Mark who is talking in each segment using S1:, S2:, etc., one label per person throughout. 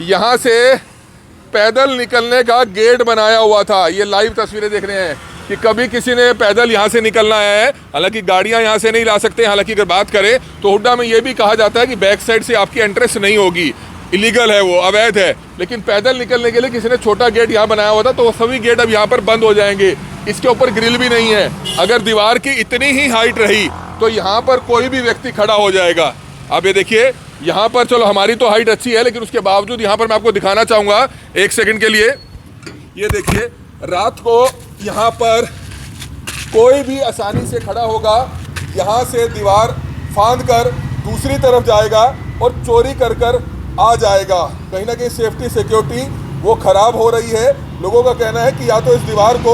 S1: यहाँ से पैदल निकलने का गेट बनाया हुआ था। ये लाइव तस्वीरें देख रहे हैं कि कभी किसी ने पैदल यहाँ से निकलना है, हालांकि गाड़ियाँ यहाँ से नहीं ला सकते। हालांकि अगर बात करें तो हुड्डा में ये भी कहा जाता है कि बैक साइड से आपकी एंट्रेंस नहीं होगी, इलीगल है, वो अवैध है। लेकिन पैदल निकलने के लिए किसी ने छोटा गेट यहाँ बनाया हुआ था, तो वो सभी गेट अब यहाँ पर बंद हो जाएंगे। इसके ऊपर ग्रिल भी नहीं है। अगर दीवार की इतनी ही हाइट रही तो यहाँ पर कोई भी व्यक्ति खड़ा हो जाएगा। आप ये देखिए, यहाँ पर चलो हमारी तो हाइट अच्छी है, लेकिन उसके बावजूद यहाँ पर मैं आपको दिखाना चाहूँगा एक सेकंड के लिए। ये देखिए, रात को यहाँ पर कोई भी आसानी से खड़ा होगा, यहाँ से दीवार फांद कर दूसरी तरफ जाएगा और चोरी कर आ जाएगा। कहीं ना कहीं सेफ्टी सिक्योरिटी वो खराब हो रही है। लोगों का कहना है कि या तो इस दीवार को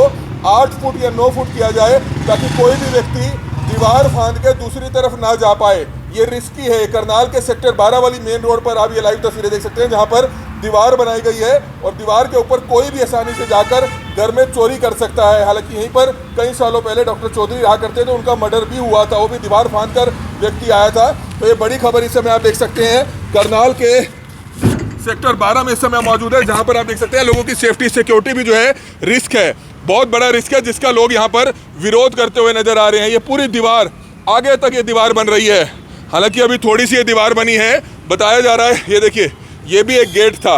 S1: 8 फुट या 9 फुट किया जाए ताकि कोई भी व्यक्ति दीवार फांद के दूसरी तरफ ना जा पाए। ये रिस्की है। करनाल के सेक्टर 12 वाली मेन रोड पर आप ये लाइव तस्वीरें देख सकते हैं, जहां पर दीवार बनाई गई है और दीवार के ऊपर कोई भी आसानी से जाकर घर में चोरी कर सकता है। हालांकि यहीं पर कई सालों पहले डॉक्टर चौधरी रहा करते थे, उनका मर्डर भी हुआ था, वो भी दीवार फांद कर व्यक्ति आया था। तो ये बड़ी खबर इस समय आप देख सकते हैं करनाल के सेक्टर 12 में इस समय मौजूद है, जहां पर आप देख सकते हैं लोगों की सेफ्टी सिक्योरिटी भी जो है रिस्क है, बहुत बड़ा रिस्क है, जिसका लोग यहाँ पर विरोध करते हुए नजर आ रहे हैं। ये पूरी दीवार आगे तक ये दीवार बन रही है। हालांकि अभी थोड़ी सी ये दीवार बनी है, बताया जा रहा है। ये देखिए, ये भी एक गेट था।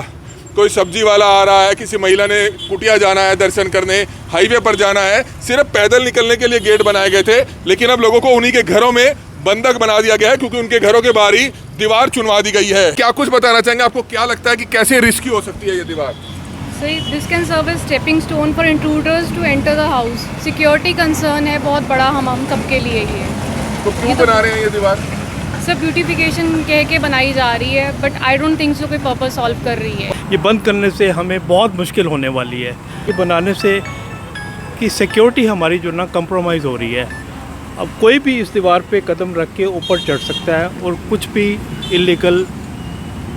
S1: कोई सब्जी वाला आ रहा है, किसी महिला ने कुटिया जाना है, दर्शन करने, हाईवे पर जाना है, सिर्फ पैदल निकलने के लिए गेट बनाए गए थे। लेकिन अब लोगों को उन्हीं के घरों में बंधक बना दिया गया है, क्योंकि उनके घरों के बाहर ही दीवार चुनवा दी गई है। क्या कुछ बताना चाहेंगे? आपको क्या लगता है कि कैसे रिस्की हो सकती है ये दीवार?
S2: So this can serve as stepping stone for intruders to enter the house. Security concern है बहुत बड़ा हम सबके लिए ये।
S1: तो क्यों बना रहे हैं ये दीवार?
S2: सब ब्यूटिफिकेशन कह के बनाई जा रही है, but I don't think so कोई पर्पस सॉल्व कर रही है।
S3: ये बंद करने से हमें बहुत मुश्किल होने वाली है। ये बनाने से कि सिक्योरिटी हमारी जो ना कंप्रोमाइज़ हो रही है। अब कोई भी इस दीवार पे कदम रख के ऊपर चढ़ सकता है और कुछ भी इलीगल।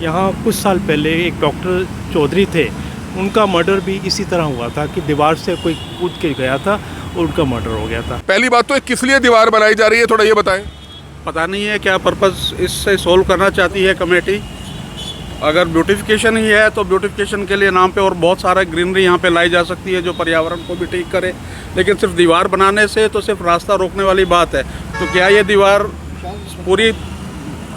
S3: यहाँ कुछ साल पहले एक डॉक्टर चौधरी थे, उनका मर्डर भी इसी तरह हुआ था कि दीवार से कोई कूद के गया था और उनका मर्डर हो गया था।
S1: पहली बात तो किस लिए दीवार बनाई जा रही है, थोड़ा ये बताएं।
S4: पता नहीं है क्या पर्पस इससे सोल्व करना चाहती है कमेटी। अगर ब्यूटिफिकेशन ही है तो ब्यूटिफिकेशन के लिए नाम पे और बहुत सारा ग्रीनरी यहाँ पे लाई जा सकती है जो पर्यावरण को भी ठीक करे। लेकिन सिर्फ दीवार बनाने से तो सिर्फ रास्ता रोकने वाली बात है। तो क्या ये दीवार पूरी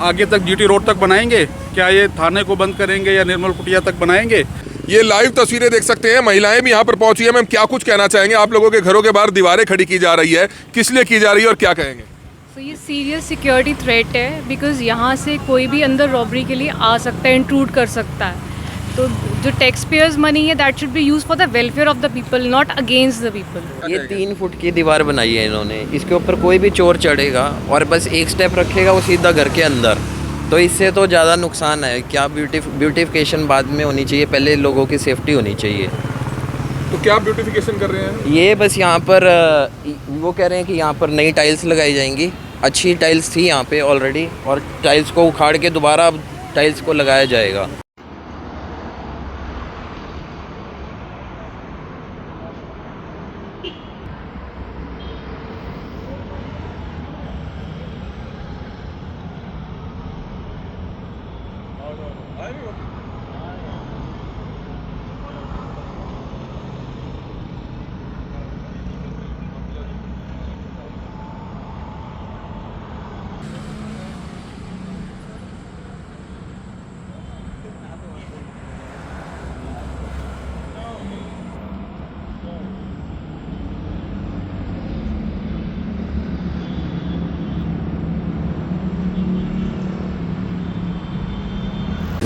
S4: आगे तक जीटी रोड तक बनाएंगे? क्या ये थाने को बंद करेंगे या निर्मल कुटिया तक बनाएंगे?
S1: ये लाइव तस्वीरें देख सकते हैं, महिलाएं भी यहाँ पर पहुंची है। मैम, क्या कुछ कहना चाहेंगे? आप लोगों के घरों के बाहर दीवारें खड़ी की जा रही है, किस लिए की जा रही है और क्या कहेंगे?
S2: तो ये सीरियस सिक्योरिटी थ्रेट है, बिकॉज यहाँ से कोई भी अंदर रॉबरी के लिए आ सकता है, इंट्रूड कर सकता है। तो जो टैक्स पेयर्स मनी है that should be use for the welfare of the people, not against the people.
S5: ये 3 फुट की दीवार बनाई है इन्होंने, इसके ऊपर कोई भी चोर चढ़ेगा और बस एक स्टेप रखेगा वो सीधा घर के अंदर। तो इससे तो ज़्यादा नुकसान है। क्या ब्यूटिफिकेशन बाद में होनी चाहिए, पहले लोगों की सेफ्टी होनी चाहिए।
S1: तो क्या ब्यूटिफिकेशन कर रहे हैं?
S5: ये बस यहाँ पर वो कह रहे हैं कि यहाँ पर नई टाइल्स लगाई जाएंगी। अच्छी टाइल्स थी यहाँ पे ऑलरेडी, और टाइल्स को उखाड़ के दोबारा टाइल्स को लगाया जाएगा।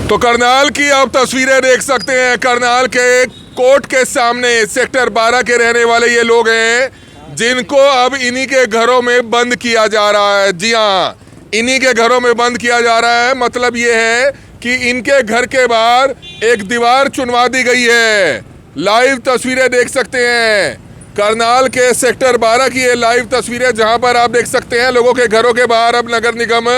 S1: तो करनाल की आप तस्वीरें देख सकते हैं। करनाल के कोर्ट के सामने सेक्टर 12 के रहने वाले ये लोग हैं, जिनको अब इन्हीं के घरों में बंद किया जा रहा है। जी हाँ, इन्हीं के घरों में बंद किया जा रहा है। मतलब ये है कि इनके घर के बाहर एक दीवार चुनवा दी गई है। लाइव तस्वीरें देख सकते हैं, करनाल के सेक्टर 12 की ये लाइव तस्वीरें, जहां पर आप देख सकते हैं लोगों के घरों के बाहर अब नगर निगम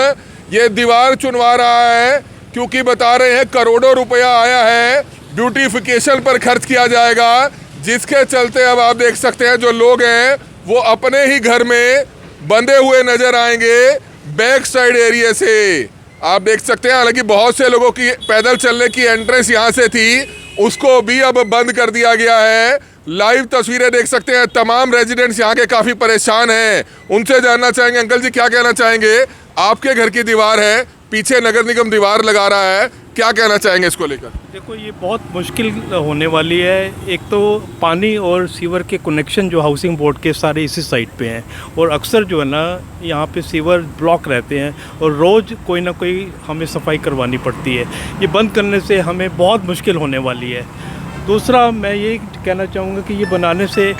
S1: ये दीवार चुनवा रहा है, क्योंकि बता रहे हैं करोड़ों रुपया आया है, ब्यूटिफिकेशन पर खर्च किया जाएगा, जिसके चलते अब आप देख सकते हैं जो लोग हैं वो अपने ही घर में बंधे हुए नजर आएंगे बैक साइड एरिया से। आप देख सकते हैं, हालांकि बहुत से लोगों की पैदल चलने की एंट्रेंस यहाँ से थी, उसको भी अब बंद कर दिया गया है। लाइव तस्वीरें देख सकते हैं, तमाम रेजिडेंट्स यहाँ के काफ़ी परेशान हैं। उनसे जानना चाहेंगे, अंकल जी क्या कहना चाहेंगे? आपके घर की दीवार है, पीछे नगर निगम दीवार लगा रहा है, क्या कहना चाहेंगे इसको लेकर?
S3: देखो, ये बहुत मुश्किल होने वाली है। एक तो पानी और सीवर के कनेक्शन जो हाउसिंग बोर्ड के सारे इसी साइड पे हैं, और अक्सर जो है ना यहाँ पे सीवर ब्लॉक रहते हैं और रोज़ कोई ना कोई हमें सफाई करवानी पड़ती है। ये बंद करने से हमें बहुत मुश्किल होने वाली है। दूसरा, मैं ये कहना चाहूँगा कि ये बनाने से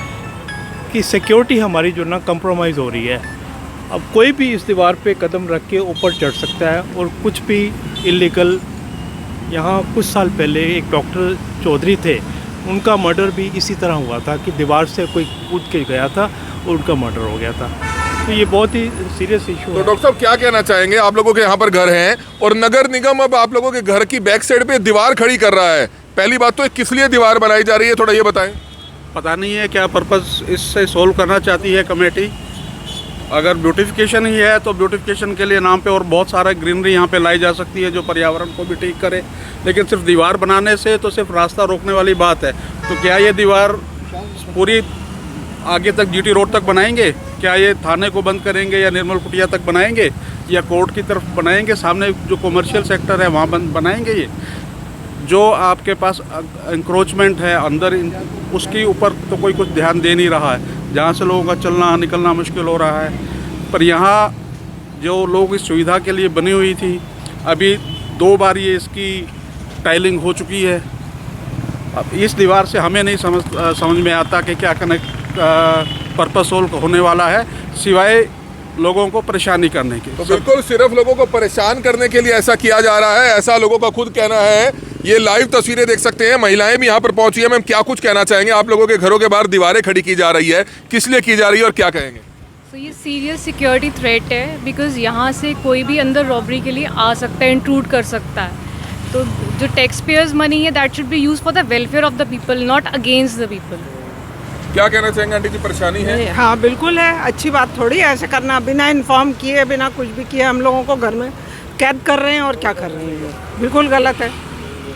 S3: कि सिक्योरिटी हमारी जो ना कंप्रोमाइज़ हो रही है। अब कोई भी इस दीवार पे कदम रख के ऊपर चढ़ सकता है और कुछ भी इलीगल। यहाँ कुछ साल पहले एक डॉक्टर चौधरी थे, उनका मर्डर भी इसी तरह हुआ था कि दीवार से कोई कूद के गया था और उनका मर्डर हो गया था। तो ये बहुत ही सीरियस इशू है।
S1: तो डॉक्टर साहब क्या कहना चाहेंगे? आप लोगों के यहाँ पर घर हैं और नगर निगम अब आप लोगों के घर की बैक साइड पे दीवार खड़ी कर रहा है। पहली बात तो किस लिए दीवार बनाई जा रही है, थोड़ा ये बताएं।
S4: पता नहीं है क्या पर्पस इससे सोल्व करना चाहती है कमेटी। अगर ब्यूटिफिकेशन ही है तो ब्यूटिफिकेशन के लिए नाम पे और बहुत सारा ग्रीनरी यहाँ पे लाई जा सकती है जो पर्यावरण को भी ठीक करे, लेकिन सिर्फ दीवार बनाने से तो सिर्फ रास्ता रोकने वाली बात है। तो क्या ये दीवार पूरी आगे तक जीटी रोड तक बनाएंगे? क्या ये थाने को बंद करेंगे या निर्मल कुटिया तक बनाएंगे या कोर्ट की तरफ बनाएंगे? सामने जो कमर्शियल सेक्टर है वहाँ बनाएंगे? ये जो आपके पास इंक्रोचमेंट है अंदर, उसके ऊपर तो कोई कुछ ध्यान दे नहीं रहा है, जहाँ से लोगों का चलना निकलना मुश्किल हो रहा है। पर यहाँ जो लोग इस सुविधा के लिए बनी हुई थी, अभी 2 बार ये इसकी टाइलिंग हो चुकी है। अब इस दीवार से हमें नहीं समझ में आता कि क्या कनेक्ट पर्पस सोल्व होने वाला है, सिवाय लोगों को परेशानी करने की।
S1: तो बिल्कुल सिर्फ लोगों को परेशान करने के लिए ऐसा किया जा रहा है, ऐसा लोगों का खुद कहना है। ये लाइव तस्वीरें देख सकते हैं, महिलाएं भी यहाँ पर पहुंची है। मैम, क्या कुछ कहना चाहेंगे? आप लोगों के घरों के बाहर दीवारें खड़ी की जा रही है, किस लिए की जा रही है और क्या कहेंगे?
S2: तो ये सीरियस सिक्योरिटी थ्रेट है, बिकॉज यहाँ से कोई भी अंदर रॉबरी के लिए आ सकता है, इंट्रूड कर सकता है। तो जो टैक्स पेयर्स मनी है, that should be use for the welfare of the people, not against the people.
S1: क्या कहना चाहेंगे आंटी जी, परेशानी है?
S6: हाँ बिल्कुल है, अच्छी बात थोड़ी है ऐसे करना, बिना इन्फॉर्म किए, बिना कुछ भी किए हम लोगों को घर में कैद कर रहे हैं और क्या कर रहे हैं, बिल्कुल गलत है।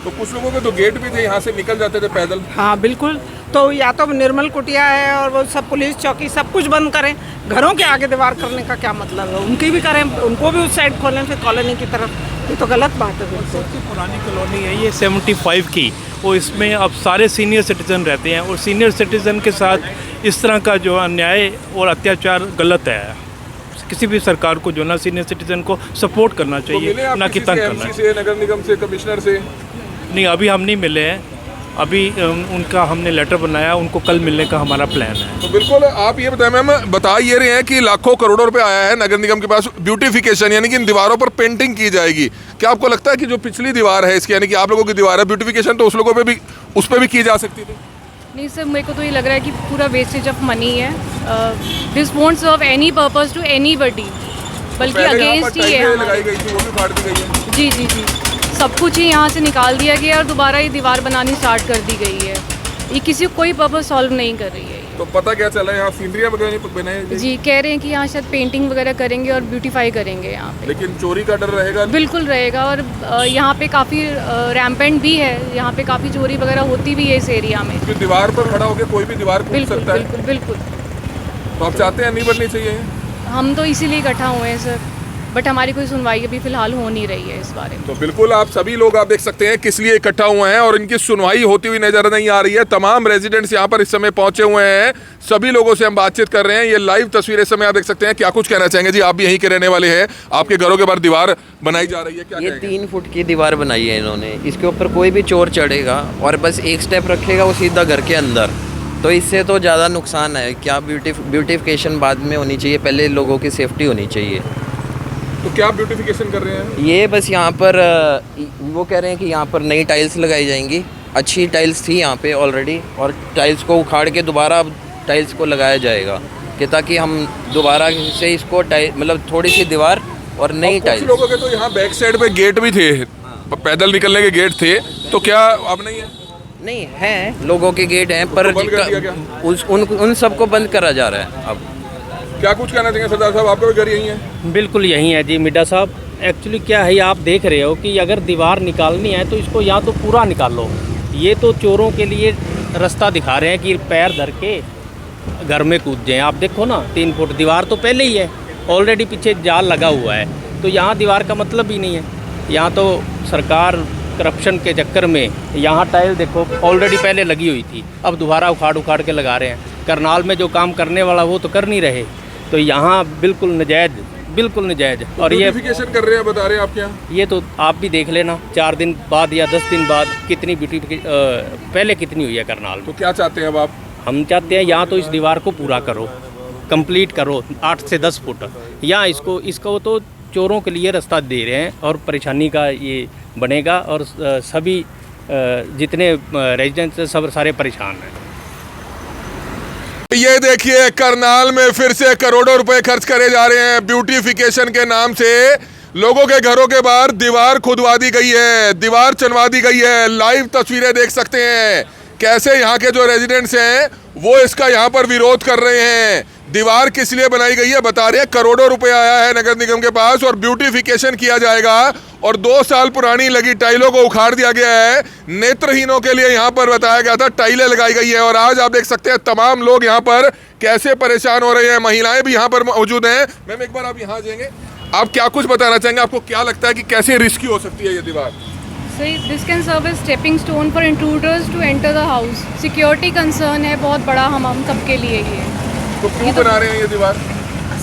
S1: तो कुछ लोगों के तो गेट भी थे, यहाँ से निकल जाते थे पैदल।
S6: हाँ बिल्कुल, तो या तो निर्मल कुटिया है और वो सब पुलिस चौकी सब कुछ बंद करें, घरों के आगे दीवार करने का क्या मतलब है? उनकी भी करें, उनको भी उस साइड खोलें फिर कॉलोनी की तरफ, ये तो गलत बात है बिल्कुल।
S3: सबसे पुरानी कॉलोनी है ये 75 की, और इसमें अब सारे सीनियर सिटीज़न रहते हैं, और सीनियर सिटीज़न के साथ इस तरह का जो अन्याय और अत्याचार गलत है। किसी भी सरकार को जो ना सीनियर सिटीज़न को सपोर्ट करना चाहिए, ना कि तंग करना चाहिए।
S1: नगर निगम से, कमिश्नर से?
S3: नहीं, अभी हम नहीं मिले हैं, अभी उनका हमने लेटर बनाया, उनको कल मिलने का हमारा प्लान है।
S1: तो बिल्कुल आप ये बताएं मैम, बता ये रहे हैं कि लाखों करोड़ों रुपए आया है नगर निगम के पास ब्यूटिफिकेशन, यानी कि इन दीवारों पर पेंटिंग की जाएगी। क्या आपको लगता है कि जो पिछली दीवार है इसकी, यानी कि आप लोगों की दीवार है, ब्यूटिफिकेशन तो उस लोगों पे भी, उस पर भी की जा सकती थी?
S2: नहीं सर, मेरे को तो ये लग रहा है कि पूरा वेस्टेज ऑफ मनी है। This won't serve any purpose to anybody, बल्कि अगेंस्ट ही है।
S1: लगाई गई थी, वो भी फाड़ दी गई है।
S2: जी जी जी, सब कुछ ही यहाँ से निकाल दिया गया और दोबारा ये दीवार बनानी स्टार्ट कर दी गई है। ये किसी को कोई पर्पस सॉल्व नहीं कर रही है।
S1: तो पता क्या चला है, यहाँ सीनरियाँ वगैरह बनाई गई?
S2: जी, कह रहे हैं कि यहाँ शायद पेंटिंग वगैरह करेंगे और ब्यूटीफाई करेंगे यहाँ पे।
S1: लेकिन चोरी का डर रहेगा?
S2: बिल्कुल रहेगा, और यहाँ पे काफ़ी रैम्पेंट भी है, यहाँ पे काफ़ी चोरी वगैरह होती भी है इस एरिया में।
S1: क्योंकि दीवार पर खड़ा होकर कोई भी दीवार कूद
S2: बिल्कुल
S1: सकता है।
S2: बिल्कुल बिल्कुल।
S1: तो आप चाहते हैं नहीं बननी चाहिए?
S2: हम तो इसीलिए इकट्ठा हुए हैं सर, बट हमारी कोई सुनवाई अभी फिलहाल हो नहीं रही है इस बारे में।
S1: तो बिल्कुल आप सभी लोग आप देख सकते हैं किस लिए इकट्ठा हुए हैं और इनकी सुनवाई होती हुई नजर नहीं आ रही है। तमाम रेजिडेंट्स यहाँ पर इस समय पहुंचे हुए हैं, सभी लोगों से हम बातचीत कर रहे हैं। ये लाइव तस्वीरें इस समय आप देख सकते हैं। क्या कुछ कहना चाहेंगे जी? आप भी यहीं के रहने वाले हैं, आपके घरों के बाहर दीवार बनाई जा रही है, क्या
S5: ये
S1: कहेंगे?
S5: 3 फुट की दीवार बनाई है इन्होंने, इसके ऊपर कोई भी चोर चढ़ेगा और बस एक स्टेप रखेगा वो सीधा घर के अंदर, तो इससे तो ज़्यादा नुकसान है। क्या ब्यूटिफिकेशन बाद में होनी चाहिए, पहले लोगों की सेफ्टी होनी चाहिए।
S1: तो क्या ब्यूटिफिकेशन कर रहे हैं?
S5: ये बस यहाँ पर वो कह रहे हैं कि यहाँ पर नई टाइल्स लगाई जाएंगी। अच्छी टाइल्स थी यहाँ पे ऑलरेडी, और टाइल्स को उखाड़ के दोबारा टाइल्स को लगाया जाएगा, कि ताकि हम दोबारा से इसको मतलब थोड़ी सी दीवार और नई टाइल्स।
S1: कुछ लोगों के तो यहाँ बैक साइड पे गेट भी थे, पैदल निकलने के गेट थे, तो क्या अब नहीं है?
S5: नहीं है, लोगों के गेट हैं, पर
S1: बंद कर दिया क्या?
S5: उन सबको बंद करा जा रहा है अब।
S1: क्या कुछ कहना चाहिए सरदार साहब? आपका भी घर यही है?
S7: बिल्कुल यही है जी मिड्डा साहब, एक्चुअली क्या है, आप देख रहे हो कि अगर दीवार निकालनी है तो इसको या तो पूरा निकालो। ये तो चोरों के लिए रास्ता दिखा रहे हैं कि पैर धर के घर में कूद जाएं। आप देखो ना, 3 फुट दीवार तो पहले ही है, ऑलरेडी पीछे जाल लगा हुआ है, तो यहाँ दीवार का मतलब ही नहीं है। यहाँ तो सरकार करप्शन के चक्कर में यहाँ टाइल देखो ऑलरेडी पहले लगी हुई थी, अब दोबारा उखाड़ के लगा रहे हैं। करनाल में जो काम करने वाला वो तो कर नहीं रहे, तो यहाँ बिल्कुल नजायज़, बिल्कुल नजायज़। और ये
S1: ब्यूटिफिकेशन कर रहे हैं, बता रहे हैं आपके यहाँ?
S7: ये तो आप भी देख लेना, 4 दिन बाद या 10 दिन बाद कितनी पहले कितनी हुई है करनाल में।
S1: तो क्या चाहते हैं अब आप?
S7: हम चाहते हैं या तो इस दीवार को पूरा करो, कंप्लीट करो 8 से 10 फुट, या इसको तो चोरों के लिए रास्ता दे रहे हैं और परेशानी का ये बनेगा, और सभी जितने रेजिडेंट्स सब सारे परेशान हैं।
S1: ये देखिए, करनाल में फिर से करोड़ों रुपए खर्च करे जा रहे हैं ब्यूटिफिकेशन के नाम से। लोगों के घरों के बाहर दीवार खुदवा दी गई है, दीवार चनवा दी गई है। लाइव तस्वीरें देख सकते हैं कैसे यहाँ के जो रेजिडेंट्स हैं वो इसका यहाँ पर विरोध कर रहे हैं। दीवार किस लिए बनाई गई है बता रहे हैं, करोड़ों रुपए आया है नगर निगम के पास और ब्यूटिफिकेशन किया जाएगा, और 2 साल पुरानी लगी टाइलों को उखाड़ दिया गया है। नेत्रहीनों के लिए यहाँ पर बताया गया था टाइलें लगाई गई है, और आज आप देख सकते हैं तमाम लोग यहाँ पर कैसे परेशान हो रहे हैं। महिलाएं भी यहाँ पर मौजूद हैं। मैम एक बार आप यहाँ जाएंगे, आप क्या कुछ बताना चाहेंगे? आपको क्या लगता है कि कैसे रिस्की हो सकती है ये दीवार?
S2: So this can serve as stepping stone for intruders to enter the house. Security concern है बहुत बड़ा हम सबके लिए ये।
S1: तो क्यों बना रहे हैं ये दीवार?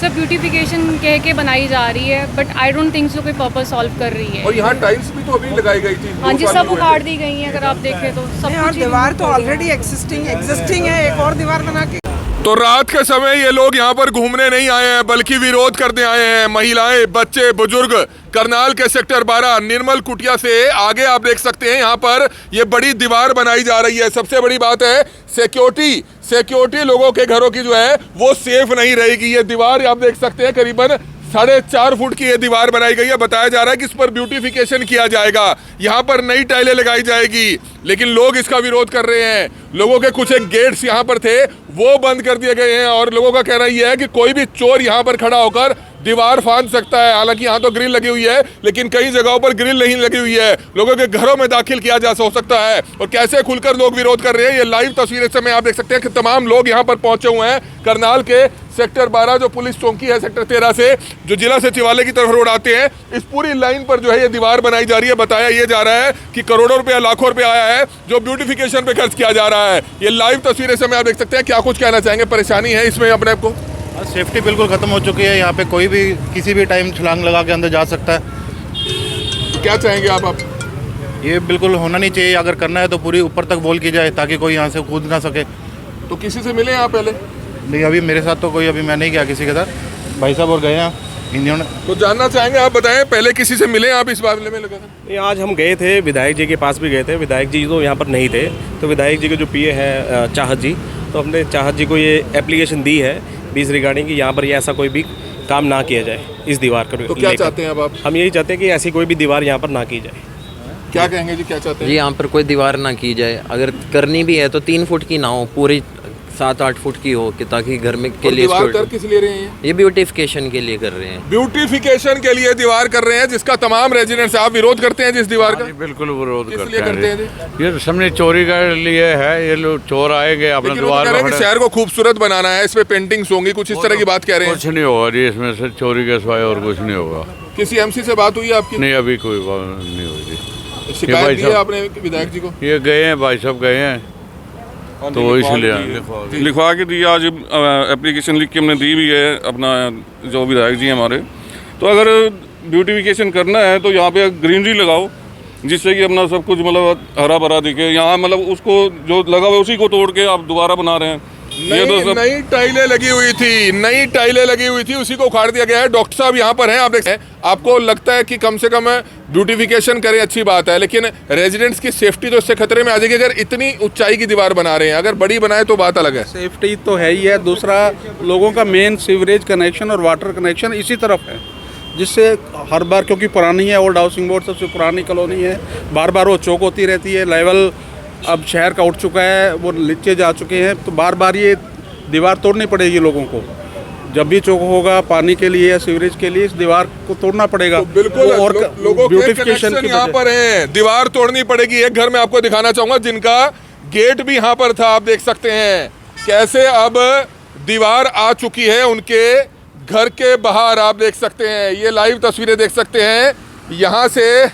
S2: सब ब्यूटिफिकेशन कह के बनाई जा रही है, but I don't think so कोई पर्पस सॉल्व कर रही है।
S1: और यहाँ टाइल्स भी तो अभी लगाई गई थी।
S2: हाँ जी, सब उखाड़ दी गई हैं अगर आप देखें तो सब
S6: और
S2: कुछ।
S6: दीवार तो ऑलरेडी एग्जिस्टिंग है, एक और दीवार बना के।
S1: तो रात के समय ये लोग यहाँ पर घूमने नहीं आए हैं बल्कि विरोध करने आए हैं। महिलाएं, बच्चे, बुजुर्ग करनाल के सेक्टर 12 निर्मल कुटिया से आगे आप देख सकते हैं यहाँ पर ये बड़ी दीवार बनाई जा रही है। सबसे बड़ी बात है सिक्योरिटी लोगों के घरों की जो है वो सेफ नहीं रहेगी। ये दीवार आप देख सकते हैं करीबन 4.5 फुट की ये दीवार बनाई गई है। बताया जा रहा है कि इस पर ब्यूटिफिकेशन किया जाएगा, यहाँ पर नई टाइलें लगाई जाएगी, लेकिन लोग इसका विरोध कर रहे हैं। लोगों के कुछ एक गेट्स यहाँ पर थे वो बंद कर दिए गए हैं, और लोगों का कहना यह है कि कोई भी चोर यहाँ पर खड़ा होकर दीवार फांद सकता है। हालांकि यहाँ तो ग्रिल लगी हुई है, लेकिन कई जगहों पर ग्रिल नहीं लगी हुई है। लोगों के घरों में दाखिल किया जा सकता है, और कैसे खुलकर लोग विरोध कर रहे हैं ये लाइव तस्वीरें समय आप देख सकते हैं कि तमाम लोग यहाँ पर पहुंचे हुए हैं। करनाल के सेक्टर 12 जो पुलिस चौकी है, सेक्टर 13 से जो जिला सचिवालय की तरफ रोड आते हैं, इस पूरी लाइन पर जो है ये दीवार बनाई जा रही है। बताया ये जा रहा है कि करोड़ों रुपया, लाखों रुपया आया है जो ब्यूटिफिकेशन पे खर्च किया जा रहा है। ये लाइव तस्वीरें समय आप देख सकते हैं। क्या कुछ कहना चाहेंगे? परेशानी है इसमें अपने आप को?
S8: सेफ्टी बिल्कुल ख़त्म हो चुकी है। यहाँ पे कोई भी किसी भी टाइम छलांग लगा के अंदर जा सकता है।
S1: क्या चाहेंगे आप?
S8: ये बिल्कुल होना नहीं चाहिए। अगर करना है तो पूरी ऊपर तक वॉल की जाए ताकि कोई यहाँ से कूद ना सके।
S1: तो किसी से मिले आप पहले?
S8: नहीं, अभी मेरे साथ तो कोई, अभी मैं नहीं गया किसी के साथ। भाई साहब और गए हैं इन्होंने।
S1: तो जानना चाहेंगे, आप बताएं पहले किसी से मिले आप इस मामले में? लगा था
S9: आज हम गए थे, विधायक जी के पास भी गए थे। विधायक जी तो यहाँ पर नहीं थे, तो विधायक जी के जो पीए हैं चाहत जी, तो हमने चाहत जी को ये एप्लीकेशन दी है बीस रिगार्डिंग कि यहाँ पर ये ऐसा कोई भी काम ना किया जाए इस दीवार को।
S1: तो क्या चाहते हैं अब आप?
S9: हम यही चाहते हैं कि ऐसी कोई भी दीवार यहाँ पर ना की जाए।
S1: क्या कहेंगे जी, क्या चाहते हैं?
S5: जी, यहाँ पर कोई दीवार ना की जाए। अगर करनी भी है तो 3 फुट की ना हो, पूरी 7-8 फुट की हो, कि ताकि घर में के लिए।
S1: दीवार कर किस ले रहे हैं?
S5: ये ब्यूटिफिकेशन के लिए कर रहे हैं।
S1: ब्यूटिफिकेशन के लिए दीवार कर रहे हैं, जिसका तमाम रेजिडेंट्स आप विरोध करते हैं जिस दीवार का?
S10: बिल्कुल विरोध
S1: किस
S10: करते
S1: लिए करते
S10: हैं
S1: हैं?
S10: ये सामने चोरी के लिए है। ये लोग चोर आएंगे अपने द्वार पर।
S1: शहर को खूबसूरत बनाना है, इस पे पेंटिंग्स होंगी, कुछ इस तरह की बात कह रहे हैं।
S10: कुछ नहीं होगा जी इसमें से, चोरी के सिवाय और कुछ नहीं होगा।
S1: किसी एमसी से बात हुई है आपकी?
S10: नहीं, अभी कोई बात नहीं हुई जी।
S1: शिकायत दी है आपने विधायक जी को?
S10: ये गए हैं, भाई साहब गए हैं, तो इसलिए
S11: लिखवा के दी। आज एप्लीकेशन लिख के हमने दी भी है अपना जो विधायक जी हैं हमारे। तो अगर ब्यूटिफिकेशन करना है तो यहाँ पे ग्रीनरी लगाओ, जिससे कि अपना सब कुछ मतलब हरा भरा दिखे। यहाँ मतलब उसको जो लगा हुआ उसी को तोड़ के आप दोबारा बना रहे हैं।
S1: नई टाइलें लगी हुई थी, नई टाइलें लगी हुई थी, उसी को उखाड़ दिया गया है। डॉक्टर साहब यहाँ पर हैं, आप देख, आपको लगता है कि कम से कम ब्यूटिफिकेशन करें, अच्छी बात है, लेकिन रेजिडेंट्स की सेफ्टी तो इससे खतरे में आ जाएगी। अगर इतनी ऊंचाई की दीवार बना रहे हैं, अगर बड़ी बनाए तो बात अलग है।
S4: सेफ्टी तो है ही है, दूसरा लोगों का मेन सीवरेज कनेक्शन और वाटर कनेक्शन इसी तरफ है, जिससे हर बार, क्योंकि पुरानी है, ओल्ड हाउसिंग बोर्ड सबसे पुरानी कॉलोनी है, बार बार वो चौक होती रहती है। लेवल अब शहर का उठ चुका है, वो नीचे जा चुके हैं, तो बार बार ये दीवार तोड़नी पड़ेगी लोगों को। जब भी चौक होगा पानी के लिए या सीवरेज के लिए इस दीवार को तोड़ना पड़ेगा।
S1: तो बिल्कुल
S4: और
S1: लोगों के
S4: ब्यूटिफिकेशन
S1: कनेक्शन
S4: की
S1: यहाँ
S4: वजह-
S1: पर हैं, दीवार तोड़नी पड़ेगी। एक घर में आपको दिखाना चाहूंगा जिनका गेट भी यहाँ पर था, आप देख सकते हैं कैसे अब दीवार आ चुकी है उनके घर के बाहर, आप देख सकते हैं। ये लाइव तस्वीरें देख सकते हैं, यहाँ से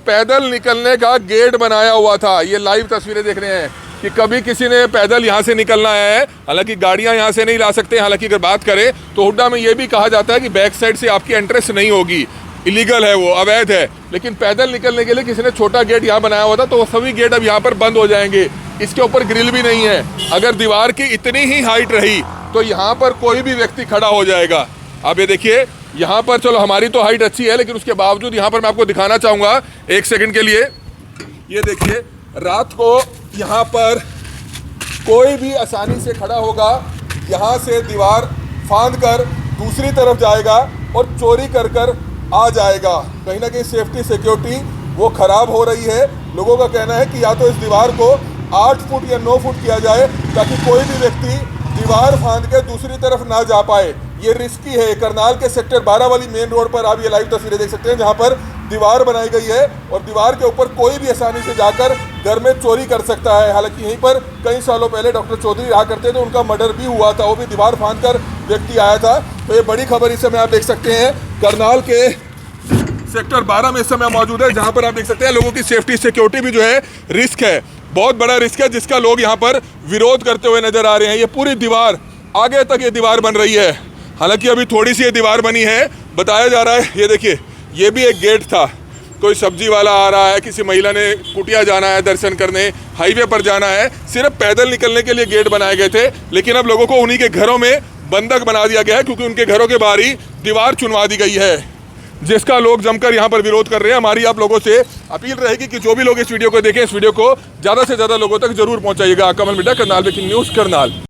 S1: पैदल निकलने का गेट बनाया हुआ था। ये लाइव तस्वीरें देख रहे हैं कि कभी किसी ने पैदल यहाँ से निकलना है, हालांकि गाड़ियाँ यहाँ से नहीं ला सकते। हालांकि अगर बात करें तो हुड्डा में ये भी कहा जाता है कि बैक साइड से आपकी एंट्रेंस नहीं होगी, इलीगल है, वो अवैध है। लेकिन पैदल निकलने के लिए किसी ने छोटा गेट यहाँ बनाया हुआ था, तो वो सभी गेट अब यहाँ पर बंद हो जाएंगे। इसके ऊपर ग्रिल भी नहीं है। अगर दीवार की इतनी ही हाइट रही तो यहाँ पर कोई भी व्यक्ति खड़ा हो जाएगा। आप ये देखिए, यहाँ पर चलो हमारी तो हाइट अच्छी है, लेकिन उसके बावजूद यहाँ पर मैं आपको दिखाना चाहूँगा एक सेकंड के लिए। ये देखिए, रात को यहाँ पर कोई भी आसानी से खड़ा होगा, यहाँ से दीवार फांद कर दूसरी तरफ जाएगा और चोरी कर कर आ जाएगा। कहीं ना कहीं सेफ्टी सिक्योरिटी वो खराब हो रही है। लोगों का कहना है कि या तो इस दीवार को 8 फुट या 9 फुट किया जाए ताकि कोई भी व्यक्ति दीवार फांद के दूसरी तरफ ना जा पाए। ये रिस्की है। करनाल के सेक्टर 12 वाली मेन रोड पर आप ये लाइव तस्वीरें देख सकते हैं, जहाँ पर दीवार बनाई गई है और दीवार के ऊपर कोई भी आसानी से जाकर घर में चोरी कर सकता है। हालांकि यहीं पर कई सालों पहले डॉक्टर चौधरी रहा करते थे, उनका मर्डर भी हुआ था, वो भी दीवार फांद कर व्यक्ति आया था। तो ये बड़ी खबर इस समय आप देख सकते हैं, करनाल के सेक्टर 12 में इस समय मौजूद है, जहाँ पर आप देख सकते हैं लोगों की सेफ्टी सिक्योरिटी भी जो है रिस्क है, बहुत बड़ा रिस्क है, जिसका लोग यहाँ पर विरोध करते हुए नजर आ रहे हैं। ये पूरी दीवार आगे तक ये दीवार बन रही है। हालांकि अभी थोड़ी सी ये दीवार बनी है, बताया जा रहा है। ये देखिए, ये भी एक गेट था। कोई सब्जी वाला आ रहा है, किसी महिला ने कुटिया जाना है दर्शन करने, हाईवे पर जाना है, सिर्फ पैदल निकलने के लिए गेट बनाए गए थे। लेकिन अब लोगों को उन्हीं के घरों में बंधक बना दिया गया है, क्योंकि उनके घरों के बाहर ही दीवार चुनवा दी गई है, जिसका लोग जमकर यहाँ पर विरोध कर रहे हैं। हमारी आप लोगों से अपील रहेगी कि जो भी लोग इस वीडियो को देखें, इस वीडियो को ज़्यादा से ज़्यादा लोगों तक जरूर पहुँचाइएगा। Kamal media, Karnal breaking news, Karnal.